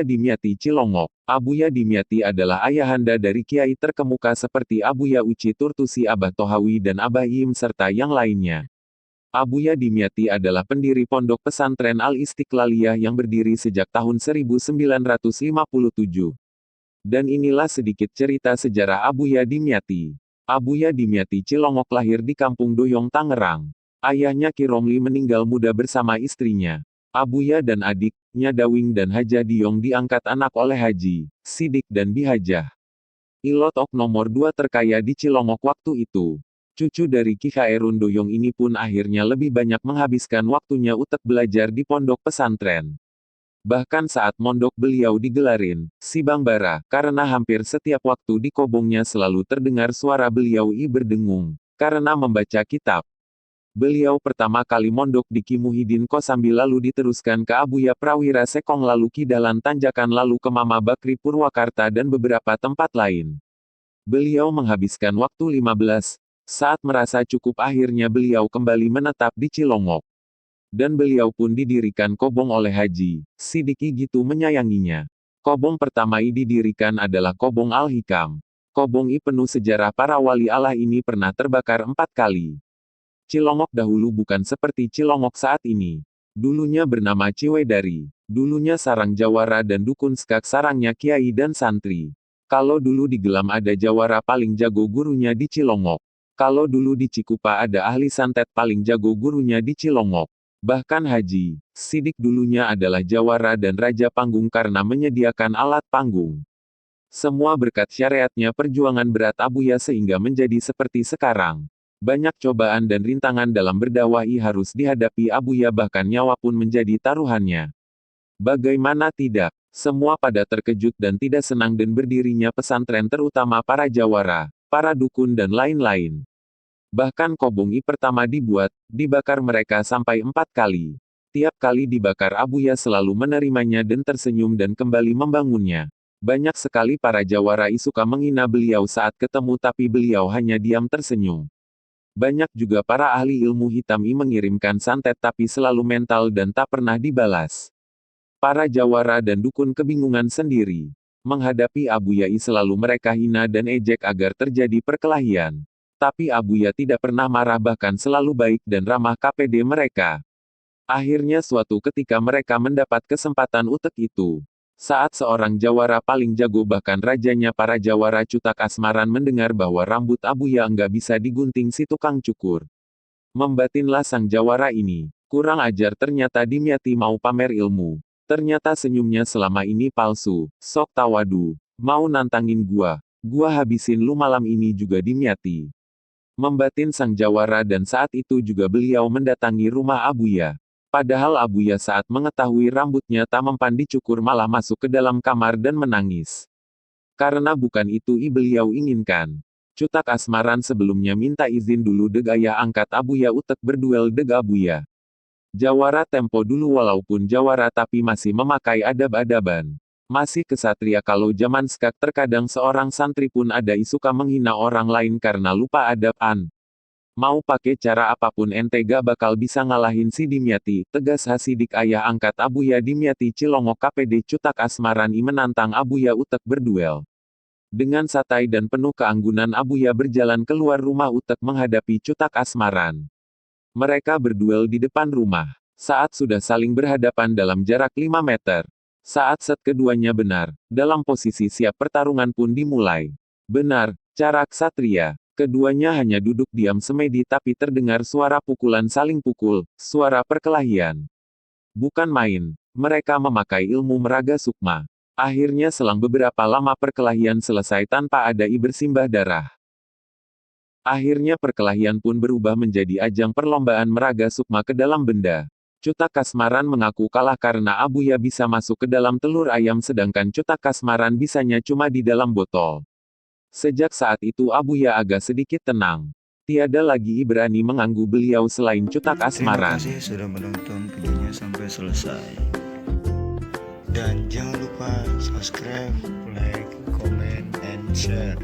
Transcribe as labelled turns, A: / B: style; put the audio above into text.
A: Abuya Dimyati Cilongok. Abuya Dimyati adalah ayahanda dari kiai terkemuka seperti Abuya Uci Turtusi, Abah Tohawi dan Abah Im serta yang lainnya. Abuya Dimyati adalah pendiri Pondok Pesantren Al-Istiqlaliyah yang berdiri sejak tahun 1957. Dan inilah sedikit cerita sejarah Abuya Dimyati. Abuya Dimyati Cilongok lahir di Kampung Doyong, Tangerang. Ayahnya Ki Romli meninggal muda bersama istrinya. Abuya dan adiknya Dawing dan Haja Diong diangkat anak oleh Haji, Sidik dan Bihajah. Ilotok nomor 2 terkaya di Cilongok waktu itu. Cucu dari Ki Khairun Doyong ini pun akhirnya lebih banyak menghabiskan waktunya untuk belajar di pondok pesantren. Bahkan saat mondok beliau digelarin, Sibang Bara, karena hampir setiap waktu di kobongnya selalu terdengar suara beliau berdengung, karena membaca kitab. Beliau pertama kali mondok di Ki Muhyiddin Kosambi lalu diteruskan ke Abuya Prawira Sekong lalu Ki Dahlan Tanjakan lalu ke Mama Bakri Purwakarta dan beberapa tempat lain. Beliau menghabiskan waktu 15. Saat merasa cukup akhirnya beliau kembali menetap di Cilongok. Dan beliau pun didirikan kobong oleh Haji, Sidiki gitu menyayanginya. Kobong pertama didirikan adalah Kobong Al-Hikam. Kobong penuh sejarah para wali Allah ini pernah terbakar 4 kali. Cilongok dahulu bukan seperti Cilongok saat ini. Dulunya bernama Ciwedari. Dulunya sarang jawara dan dukun skak sarangnya kiai dan santri. Kalau dulu di Gelam ada jawara paling jago gurunya di Cilongok. Kalau dulu di Cikupa ada ahli santet paling jago gurunya di Cilongok. Bahkan Haji, Sidik dulunya adalah jawara dan raja panggung karena menyediakan alat panggung. Semua berkat syariatnya perjuangan berat Abuya sehingga menjadi seperti sekarang. Banyak cobaan dan rintangan dalam berdakwah harus dihadapi Abuya bahkan nyawa pun menjadi taruhannya. Bagaimana tidak? Semua pada terkejut dan tidak senang dan berdirinya pesantren terutama para jawara, para dukun dan lain-lain. Bahkan kobong pertama dibuat, dibakar mereka sampai 4 kali. Tiap kali dibakar Abuya selalu menerimanya dan tersenyum dan kembali membangunnya. Banyak sekali para jawara suka menghina beliau saat ketemu tapi beliau hanya diam tersenyum. Banyak juga para ahli ilmu hitam mengirimkan santet tapi selalu mental dan tak pernah dibalas. Para jawara dan dukun kebingungan sendiri. Menghadapi Abuya selalu mereka hina dan ejek agar terjadi perkelahian. Tapi Abuya tidak pernah marah bahkan selalu baik dan ramah KPD mereka. Akhirnya suatu ketika mereka mendapat kesempatan untuk itu. Saat seorang jawara paling jago bahkan rajanya para jawara Cutak Asmaran mendengar bahwa rambut Abuya enggak bisa digunting si tukang cukur. Membatinlah sang jawara ini. Kurang ajar ternyata Dimyati mau pamer ilmu. Ternyata senyumnya selama ini palsu. Sok tawadu. Mau nantangin gua. Gua habisin lu malam ini juga Dimyati. Membatin sang jawara dan saat itu juga beliau mendatangi rumah Abuya. Padahal Abuya saat mengetahui rambutnya tak mempan dicukur malah masuk ke dalam kamar dan menangis. Karena bukan itu beliau inginkan. Cutak Asmaran sebelumnya minta izin dulu deg ayah angkat Abuya utek berduel deg Abuya. Jawara tempo dulu walaupun jawara tapi masih memakai adab-adaban. Masih kesatria kalau zaman skak terkadang seorang santri pun ada suka menghina orang lain karena lupa adab. Mau pakai cara apapun ente gak bakal bisa ngalahin si Dimyati, tegas Hasidik ayah angkat Abuya Dimyati Cilongok KPD Cutak Asmaran menantang Abuya utek berduel. Dengan santai dan penuh keanggunan Abuya berjalan keluar rumah utek menghadapi Cutak Asmaran. Mereka berduel di depan rumah. Saat sudah saling berhadapan dalam jarak 5 meter. Saat set keduanya benar, dalam posisi siap pertarungan pun dimulai. Benar, cara ksatria. Keduanya hanya duduk diam semedi tapi terdengar suara pukulan saling pukul, suara perkelahian. Bukan main, mereka memakai ilmu meraga sukma. Akhirnya selang beberapa lama perkelahian selesai tanpa ada bersimbah darah. Akhirnya perkelahian pun berubah menjadi ajang perlombaan meraga sukma ke dalam benda. Cutak Kasmaran mengaku kalah karena Abuya bisa masuk ke dalam telur ayam sedangkan Cutak Kasmaran bisanya cuma di dalam botol. Sejak saat itu Abuya agak sedikit tenang. Tiada lagi berani mengganggu beliau selain Cutak Asmaran.
B: Terima kasih sudah menonton videonya sampai selesai. Dan jangan lupa subscribe, like, comment, and share.